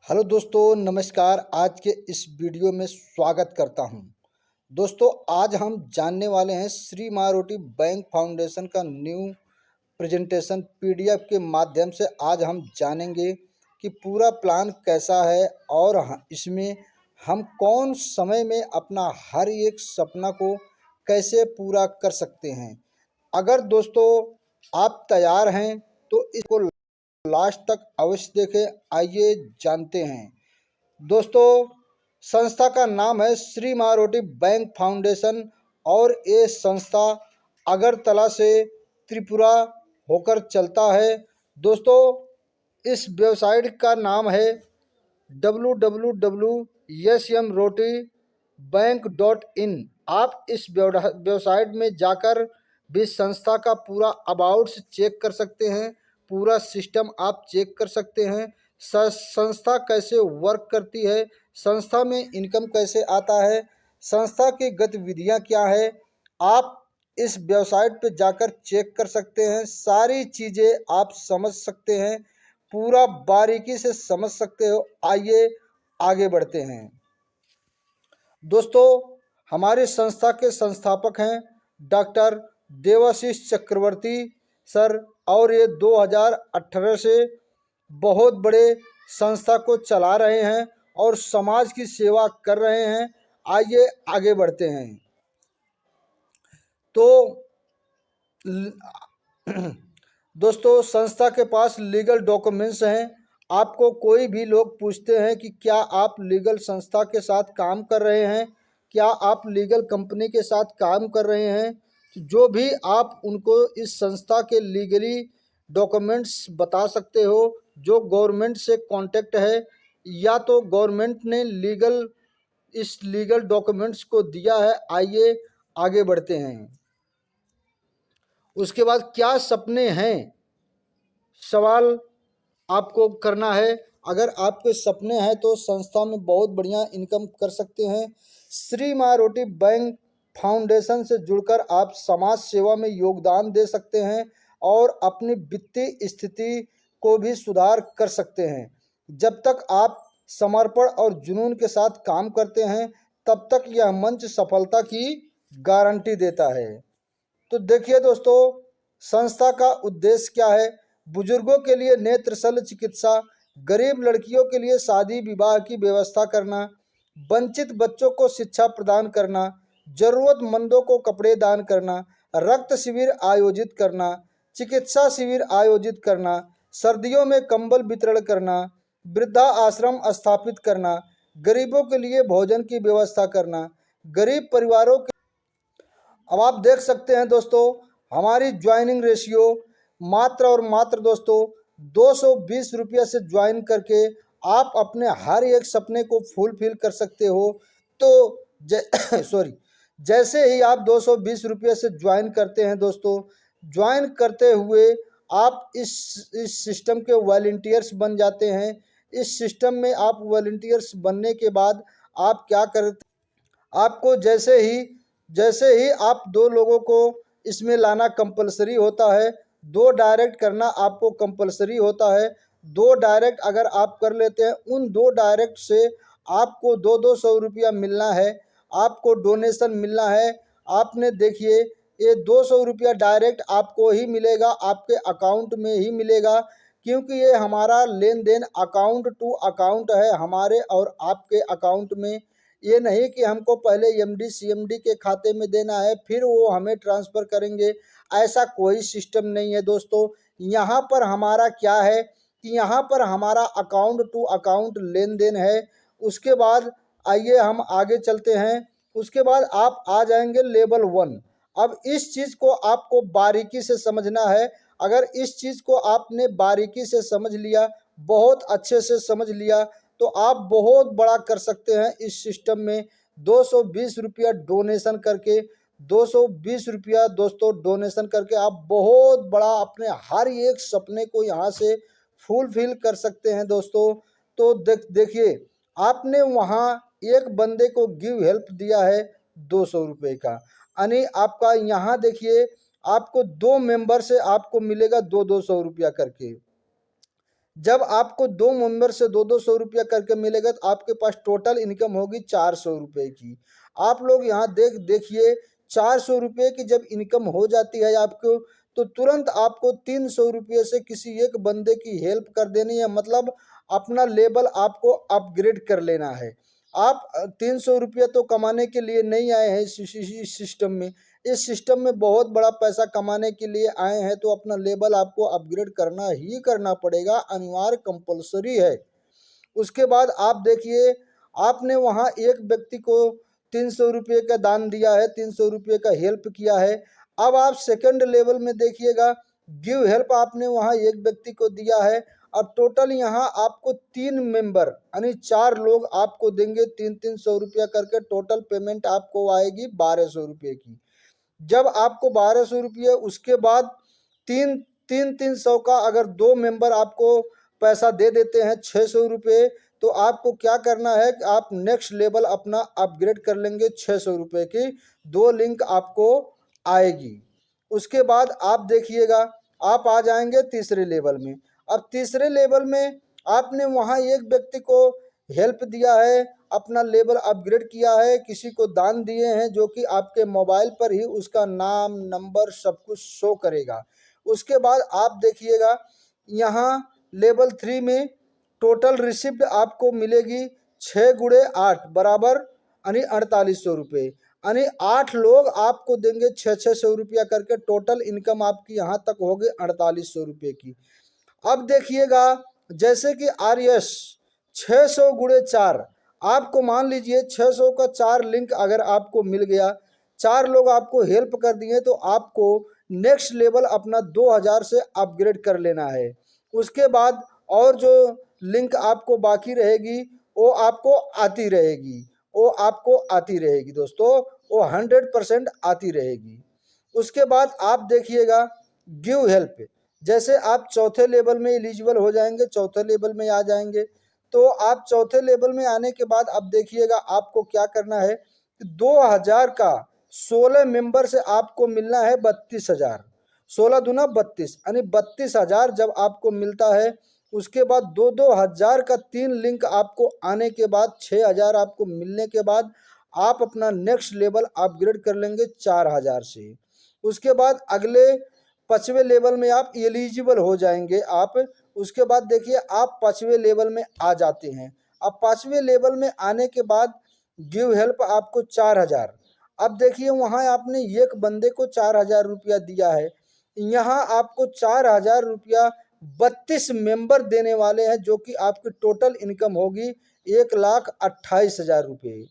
Hello दोस्तों, नमस्कार। आज के इस वीडियो में स्वागत करता हूं। दोस्तों, आज हम जानने वाले हैं श्री मारोटी बैंक फाउंडेशन का न्यू प्रेजेंटेशन पीडीएफ के माध्यम से। आज हम जानेंगे कि पूरा प्लान कैसा है और इसमें हम कौन समय में अपना हर एक सपना को कैसे पूरा कर सकते हैं। अगर दोस्तों आप तैयार हैं तो इसको लास्ट तक अवश्य देखें। आइए जानते हैं। दोस्तों, संस्था का नाम है श्री मारोटी बैंक फाउंडेशन और ये संस्था अगरतला से त्रिपुरा होकर चलता है। दोस्तों, इस वेबसाइट का नाम है www.smrotibank.in। आप इस वेबसाइट में जाकर भी संस्था का पूरा अबाउट्स चेक कर सकते हैं, पूरा सिस्टम आप चेक कर सकते हैं। संस्था कैसे वर्क करती है, संस्था में इनकम कैसे आता है, संस्था की गतिविधियां क्या है, आप इस वेबसाइट पे जाकर चेक कर सकते हैं। सारी चीज़ें आप समझ सकते हैं, पूरा बारीकी से समझ सकते हो। आइए आगे बढ़ते हैं। दोस्तों, हमारी संस्था के संस्थापक हैं डॉक्टर देवाशीष चक्रवर्ती सर और ये 2018 से बहुत बड़े संस्था को चला रहे हैं और समाज की सेवा कर रहे हैं। आइए आगे बढ़ते हैं। तो दोस्तों, संस्था के पास लीगल डॉक्यूमेंट्स हैं। आपको कोई भी लोग पूछते हैं कि क्या आप लीगल संस्था के साथ काम कर रहे हैं, क्या आप लीगल कंपनी के साथ काम कर रहे हैं, जो भी आप उनको इस संस्था के लीगली डॉक्यूमेंट्स बता सकते हो जो गवर्नमेंट से कांटेक्ट है या तो गवर्नमेंट ने इस लीगल डॉक्यूमेंट्स को दिया है। आइए आगे बढ़ते हैं। उसके बाद क्या सपने हैं, सवाल आपको करना है। अगर आपके सपने हैं तो संस्था में बहुत बढ़िया इनकम कर सकते हैं। श्री मारोटी बैंक फाउंडेशन से जुड़कर आप समाज सेवा में योगदान दे सकते हैं और अपनी वित्तीय स्थिति को भी सुधार कर सकते हैं। जब तक आप समर्पण और जुनून के साथ काम करते हैं तब तक यह मंच सफलता की गारंटी देता है। तो देखिए दोस्तों, संस्था का उद्देश्य क्या है। बुजुर्गों के लिए नेत्र शल्य चिकित्सा, गरीब लड़कियों के लिए शादी विवाह की व्यवस्था करना, वंचित बच्चों को शिक्षा प्रदान करना, जरूरतमंदों को कपड़े दान करना, रक्त शिविर आयोजित करना, चिकित्सा शिविर आयोजित करना, सर्दियों में कंबल वितरण करना, वृद्धा आश्रम स्थापित करना, गरीबों के लिए भोजन की व्यवस्था करना, गरीब परिवारों के। अब आप देख सकते हैं दोस्तों, हमारी ज्वाइनिंग रेशियो मात्र और मात्र दोस्तों 220 रुपये से ज्वाइन करके आप अपने हर एक सपने को फुलफिल कर सकते हो। तो जैसे ही आप 220 रुपये से ज्वाइन करते हैं दोस्तों, ज्वाइन करते हुए आप इस सिस्टम के वॉलंटियर्स बन जाते हैं। इस सिस्टम में आप वॉलंटियर्स बनने के बाद आप क्या करते, आपको जैसे ही आप दो लोगों को इसमें लाना कंपलसरी होता है, दो डायरेक्ट करना आपको कंपलसरी होता है। दो डायरेक्ट अगर आप कर लेते हैं, उन दो डायरेक्ट से आपको 200 रुपया मिलना है, आपको डोनेशन मिलना है। आपने देखिए, ये 200 रुपया डायरेक्ट आपको ही मिलेगा, आपके अकाउंट में ही मिलेगा, क्योंकि ये हमारा लेन देन अकाउंट टू अकाउंट है, हमारे और आपके अकाउंट में। ये नहीं कि हमको पहले एमडी सीएमडी के खाते में देना है फिर वो हमें ट्रांसफ़र करेंगे, ऐसा कोई सिस्टम नहीं है दोस्तों। यहाँ पर हमारा क्या है कि यहाँ पर हमारा अकाउंट टू अकाउंट लेन देन है। उसके बाद आइए हम आगे चलते हैं। उसके बाद आप आ जाएंगे लेवल 1। अब इस चीज़ को आपको बारीकी से समझना है। अगर इस चीज़ को आपने बारीकी से समझ लिया, बहुत अच्छे से समझ लिया, तो आप बहुत बड़ा कर सकते हैं इस सिस्टम में। 220 रुपया डोनेशन करके, 220 रुपया दोस्तों डोनेशन करके आप बहुत बड़ा अपने हर एक सपने को यहाँ से फुलफिल कर सकते हैं दोस्तों। तो देखिए, आपने वहाँ एक बंदे को गिव हेल्प दिया है 200 रुपये का, यानी आपका यहाँ देखिए आपको 2 मेंबर से आपको मिलेगा 200 रुपया करके। जब आपको 2 मेंबर से 2-200 रुपया करके मिलेगा तो आपके पास टोटल इनकम होगी 400 रुपये की। आप लोग यहाँ देखिए 400 रुपये की जब इनकम हो जाती है आपको, तो तुरंत आपको 300 रुपये से किसी एक बंदे की हेल्प कर देनी है, मतलब अपना लेवल आपको अपग्रेड कर लेना है। आप 300 रुपये तो कमाने के लिए नहीं आए हैं इस सिस्टम में। इस सिस्टम में बहुत बड़ा पैसा कमाने के लिए आए हैं, तो अपना लेवल आपको अपग्रेड करना ही करना पड़ेगा, अनिवार्य कंपलसरी है। उसके बाद आप देखिए, आपने वहाँ एक व्यक्ति को 300 रुपये का दान दिया है, 300 रुपये का हेल्प किया है। अब आप सेकंड लेवल में देखिएगा, गिव हेल्प आपने वहाँ एक व्यक्ति को दिया है। अब टोटल यहाँ आपको 3 मेंबर यानी 4 लोग आपको देंगे 300 रुपया करके, टोटल पेमेंट आपको आएगी 1200 रुपये की। जब आपको 1200 रुपये, उसके बाद तीन तीन 300 का अगर 2 मेंबर आपको पैसा दे देते हैं 600 रुपये, तो आपको क्या करना है कि आप नेक्स्ट लेवल अपना अपग्रेड कर लेंगे 600 रुपये की। 2 लिंक आपको आएगी। उसके बाद आप देखिएगा, आप आ जाएंगे तीसरे लेवल में। अब तीसरे लेवल में आपने वहाँ एक व्यक्ति को हेल्प दिया है, अपना लेवल अपग्रेड किया है, किसी को दान दिए हैं, जो कि आपके मोबाइल पर ही उसका नाम नंबर सब कुछ शो करेगा। उसके बाद आप देखिएगा, यहाँ लेवल 3 में टोटल रिसिप्ट आपको मिलेगी 6 गुणे 8 बराबर यानी 4800 रुपये, यानी 8 लोग आपको देंगे 600 रुपया करके, टोटल इनकम आपकी यहाँ तक होगी 4800 रुपये की। अब देखिएगा, जैसे कि RS 600 गुणे 4, आपको मान लीजिए 600 का 4 लिंक अगर आपको मिल गया, 4 लोग आपको हेल्प कर दिए, तो आपको नेक्स्ट लेवल अपना 2000 से अपग्रेड कर लेना है। उसके बाद और जो लिंक आपको बाकी रहेगी वो आपको आती रहेगी, वो आपको आती रहेगी दोस्तों, वो 100% आती रहेगी। उसके बाद आप देखिएगा, गिव हेल्प, जैसे आप चौथे लेवल में एलिजिबल हो जाएंगे, चौथे लेवल में आ जाएंगे, तो आप चौथे लेवल में आने के बाद अब देखिएगा आपको क्या करना है कि 2000 का 16 मेंबर से आपको मिलना है 32,000। 16 दूना 32 यानी 32,000 जब आपको मिलता है, उसके बाद 2-2 हज़ार का 3 लिंक आपको आने के बाद 6,000 आपको मिलने के बाद आप अपना नेक्स्ट लेवल अपग्रेड कर लेंगे 4,000 से। उसके बाद अगले 5वें लेवल में आप एलिजिबल हो जाएंगे आप। उसके बाद देखिए आप 5वें लेवल में आ जाते हैं। अब 5वें लेवल में आने के बाद गिव हेल्प आपको 4,000। अब देखिए वहाँ आपने एक बंदे को 4,000 रुपया दिया है, यहाँ आपको 4,000 रुपया 32 मेंबर देने वाले हैं, जो कि आपकी टोटल इनकम होगी 1,28,000 रुपये।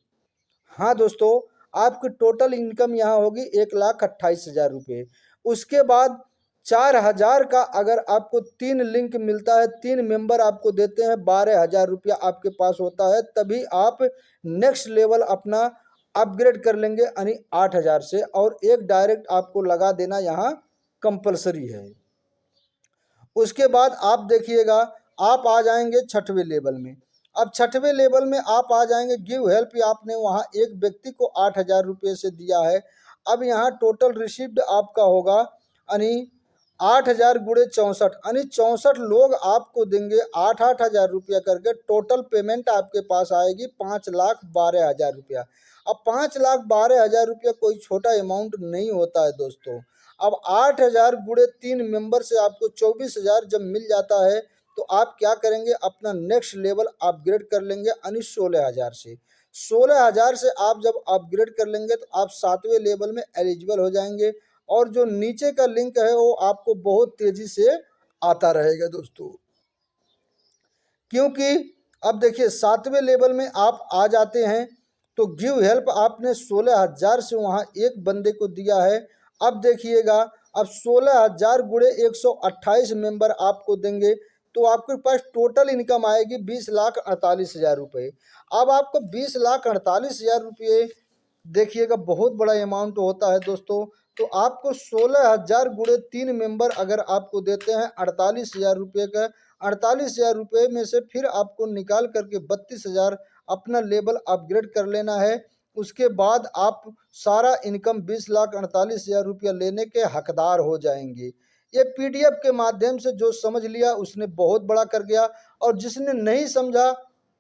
हाँ दोस्तों, आपकी टोटल इनकम यहाँ होगी 1,28,000 रुपये। उसके बाद 4,000 का अगर आपको 3 लिंक मिलता है, 3 मेंबर आपको देते हैं, 12,000 रुपया आपके पास होता है, तभी आप नेक्स्ट लेवल अपना अपग्रेड कर लेंगे यानी 8,000 से, और एक डायरेक्ट आपको लगा देना यहाँ कंपलसरी है। उसके बाद आप देखिएगा, आप आ जाएंगे 6वें लेवल में। अब 6वें लेवल में आप आ जाएंगे, गिव हेल्प आपने वहाँ एक व्यक्ति को 8,000 रुपये से दिया है। अब यहाँ टोटल रिसिप्ट आपका होगा यानी 8,000 गुणे 64 यानी 64 लोग आपको देंगे 8-8 हज़ार रुपया करके, टोटल पेमेंट आपके पास आएगी 5,12,000 रुपया। अब 5,12,000 रुपया कोई छोटा अमाउंट नहीं होता है दोस्तों। अब 8,000 गुणे 3 मेंबर से आपको 24,000 जब मिल जाता है, तो आप क्या करेंगे, अपना नेक्स्ट लेवल अपग्रेड कर लेंगे यानी 16,000 से। 16,000 से आप जब अपग्रेड कर लेंगे तो आप 7वें लेवल में एलिजिबल हो जाएंगे, और जो नीचे का लिंक है वो आपको बहुत तेजी से आता रहेगा दोस्तों। क्योंकि अब देखिए 7वें लेवल में आप आ जाते हैं, तो गिव हेल्प आपने 16,000 से वहाँ एक बंदे को दिया है। अब देखिएगा, अब 16,000 गुणे 128 मेंबर आपको देंगे, तो आपके पास टोटल इनकम आएगी 20,48,000 रुपये। अब आपको 20,48,000 रुपये देखिएगा बहुत बड़ा अमाउंट होता है दोस्तों। तो आपको 16,000 गुणे 3 मेंबर अगर आपको देते हैं 48,000 रुपये का, 48,000 रुपये में से फिर आपको निकाल करके 32,000 अपना लेवल अपग्रेड कर लेना है। उसके बाद आप सारा इनकम 20,48,000 रुपया लेने के हकदार हो जाएंगे। ये पीडीएफ के माध्यम से जो समझ लिया उसने बहुत बड़ा कर गया, और जिसने नहीं समझा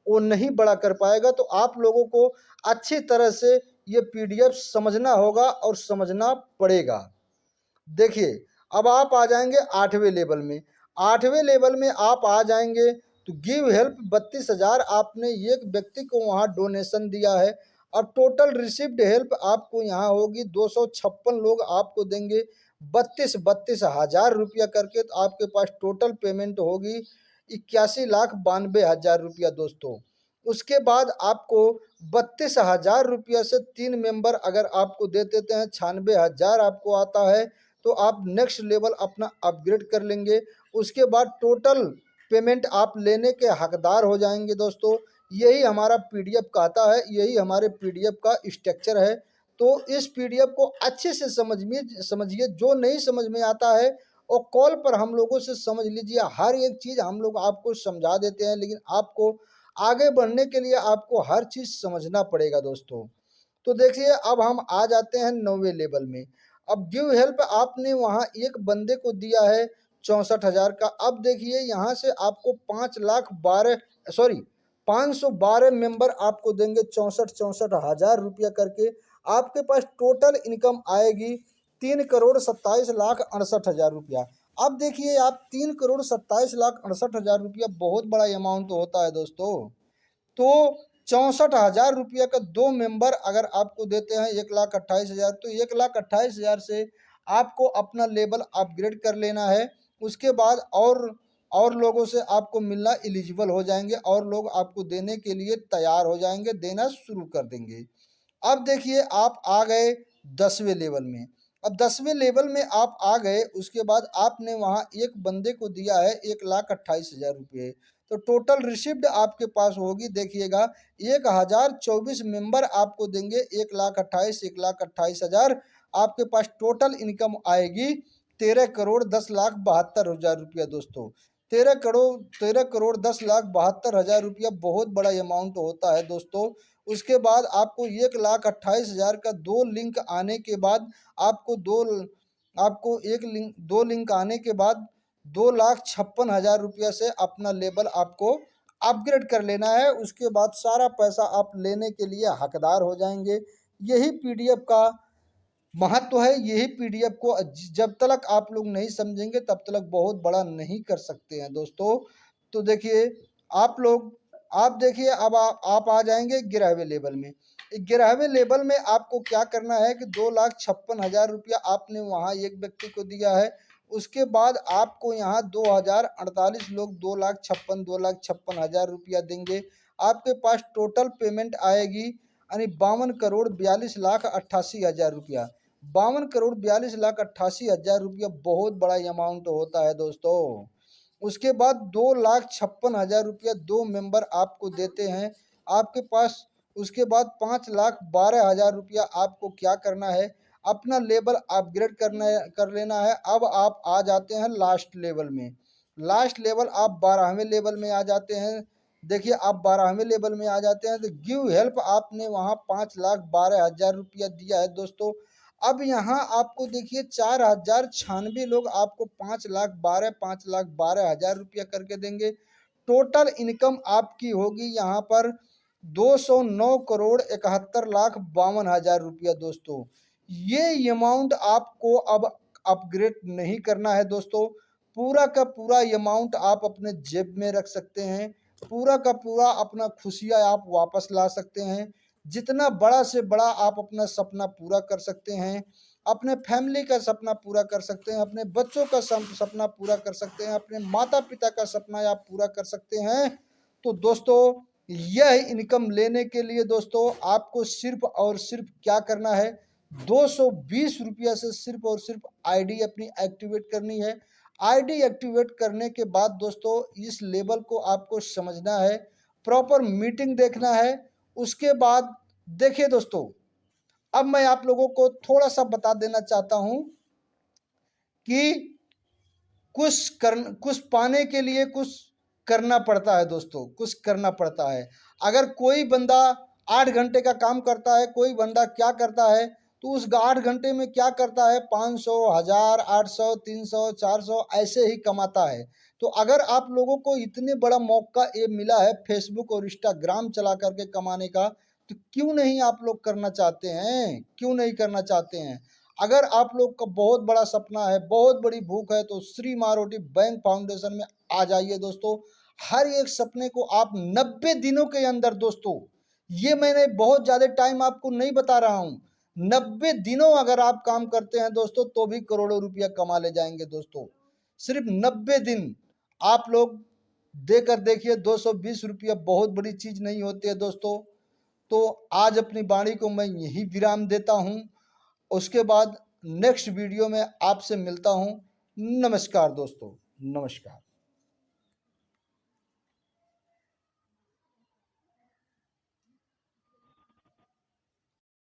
वो नहीं बड़ा कर पाएगा। तो आप लोगों को अच्छी तरह से ये पीडीएफ समझना होगा और समझना पड़ेगा। देखिए, अब आप आ जाएंगे 8वें लेवल में। 8वें लेवल में आप आ जाएंगे तो गिव हेल्प 32,000 आपने एक व्यक्ति को वहाँ डोनेशन दिया है। अब टोटल रिसिप्ड हेल्प आपको यहाँ होगी 256 लोग आपको देंगे 32,000 रुपया करके। तो आपके पास टोटल पेमेंट होगी 81,92,000 रुपया दोस्तों। उसके बाद आपको 32,000 रुपया से 3 मेंबर अगर आपको दे देते हैं 96,000 आपको आता है, तो आप नेक्स्ट लेवल अपना अपग्रेड कर लेंगे। उसके बाद टोटल पेमेंट आप लेने के हकदार हो जाएंगे दोस्तों। यही हमारा पीडीएफ कहता है, यही हमारे पीडीएफ का स्ट्रक्चर है। तो इस पीडीएफ को अच्छे से समझिए। जो नहीं समझ में आता है और कॉल पर हम लोगों से समझ लीजिए। हर एक चीज़ हम लोग आपको समझा देते हैं, लेकिन आपको आगे बढ़ने के लिए आपको हर चीज़ समझना पड़ेगा दोस्तों। तो देखिए, अब हम आ जाते हैं 9वें लेवल में। अब गिव हेल्प आपने वहाँ एक बंदे को दिया है 64,000 का। अब देखिए, यहाँ से आपको 512 मेंबर आपको देंगे 64,000 रुपया करके। आपके पास टोटल इनकम आएगी 3,27,68,000 रुपया। अब देखिए, आप 3,27,68,000 रुपया बहुत बड़ा अमाउंट होता है दोस्तों। तो 64,000 रुपया का 2 मेंबर अगर आपको देते हैं 1,28,000, तो 1,28,000 से आपको अपना लेवल अपग्रेड कर लेना है। उसके बाद और लोगों से आपको मिलना एलिजिबल हो जाएंगे, और लोग आपको देने के लिए तैयार हो जाएंगे, देना शुरू कर देंगे। अब देखिए, आप आ गए 10वें लेवल में। अब 10वें लेवल में आप आ गए, उसके बाद आपने वहाँ एक बंदे को दिया है 1,28,000 रुपये। तो टोटल रिसिप्ट आपके पास होगी, देखिएगा 1,024 मेंबर आपको देंगे 1,28,000। आपके पास टोटल इनकम आएगी 13,10,72,000 रुपया दोस्तों। 13,10,72,000 रुपया बहुत बड़ा अमाउंट होता है दोस्तों। उसके बाद आपको 1,28,000 का दो लिंक आने के बाद दो लिंक आने के बाद 2,56,000 रुपया से अपना लेवल आपको अपग्रेड कर लेना है। उसके बाद सारा पैसा आप लेने के लिए हकदार हो जाएंगे। यही पीडीएफ का महत्व है। यही पीडीएफ को जब तक आप लोग नहीं समझेंगे तब तक बहुत बड़ा नहीं कर सकते हैं दोस्तों। तो देखिए, आप देखिए, अब आप आ जाएंगे 11वें लेवल में। 11वें लेवल में आपको क्या करना है कि 2,56,000 रुपया आपने वहाँ एक व्यक्ति को दिया है। उसके बाद आपको यहाँ 2,048 लोग 2,56,000 रुपया देंगे। आपके पास टोटल पेमेंट आएगी यानी 52,42,88,000 रुपया। 52,42,88,000 रुपया बहुत बड़ा अमाउंट होता है दोस्तों। उसके बाद 2,56,000 रुपया 2 मेंबर आपको देते हैं आपके पास। उसके बाद 5,12,000 रुपया आपको क्या करना है, अपना लेवल अपग्रेड कर लेना है। अब आप आ जाते हैं लास्ट लेवल में। लास्ट लेवल आप 12वें लेवल में आ जाते हैं। देखिए, आप 12वें लेवल में आ जाते हैं तो गिव हेल्प आपने वहाँ 5,12,000 रुपया दिया है दोस्तों। अब यहाँ आपको देखिए 4,096 लोग आपको 5,12,000 रुपया करके देंगे। टोटल इनकम आपकी होगी यहाँ पर 209,71,52,000 रुपया दोस्तों। ये अमाउंट आपको अब अपग्रेड नहीं करना है दोस्तों। पूरा का पूरा अमाउंट आप अपने जेब में रख सकते हैं। पूरा का पूरा अपना खुशियाँ आप वापस ला सकते हैं। जितना बड़ा से बड़ा आप अपना सपना पूरा कर सकते हैं। अपने फैमिली का सपना पूरा कर सकते हैं, अपने बच्चों का सपना पूरा कर सकते हैं, अपने माता पिता का सपना आप पूरा कर सकते हैं। तो दोस्तों, यह इनकम लेने के लिए दोस्तों आपको सिर्फ और सिर्फ क्या करना है, 220 रुपया से सिर्फ और सिर्फ आईडी अपनी एक्टिवेट करनी है। आईडी एक्टिवेट करने के बाद दोस्तों इस लेवल को आपको समझना है, प्रॉपर मीटिंग देखना है। उसके बाद देखिए दोस्तों, अब मैं आप लोगों को थोड़ा सा बता देना चाहता हूं कि कुछ पाने के लिए कुछ करना पड़ता है दोस्तों, कुछ करना पड़ता है। अगर कोई बंदा 8 घंटे का काम करता है, कोई बंदा क्या करता है तो उस 8 घंटे में क्या करता है, 500, 1000, 800, 300, 400 ऐसे ही कमाता है। तो अगर आप लोगों को इतने बड़ा मौका ये मिला है फेसबुक और इंस्टाग्राम चला करके कमाने का, तो क्यों नहीं आप लोग करना चाहते हैं, क्यों नहीं करना चाहते हैं? अगर आप लोग का बहुत बड़ा सपना है, बहुत बड़ी भूख है, तो श्री मारोटी बैंक फाउंडेशन में आ जाइए दोस्तों। हर एक सपने को आप 90 दिनों के अंदर दोस्तों, ये मैंने बहुत ज़्यादा टाइम आपको नहीं बता रहा हूँ, 90 दिनों अगर आप काम करते हैं दोस्तों तो भी करोड़ों रुपया कमा ले जाएंगे दोस्तों। सिर्फ 90 दिन आप लोग देकर देखिए, 220 रुपया बहुत बड़ी चीज़ नहीं होती है दोस्तों। तो आज अपनी वाणी को मैं यही विराम देता हूँ। उसके बाद नेक्स्ट वीडियो में आपसे मिलता हूँ। नमस्कार दोस्तों, नमस्कार।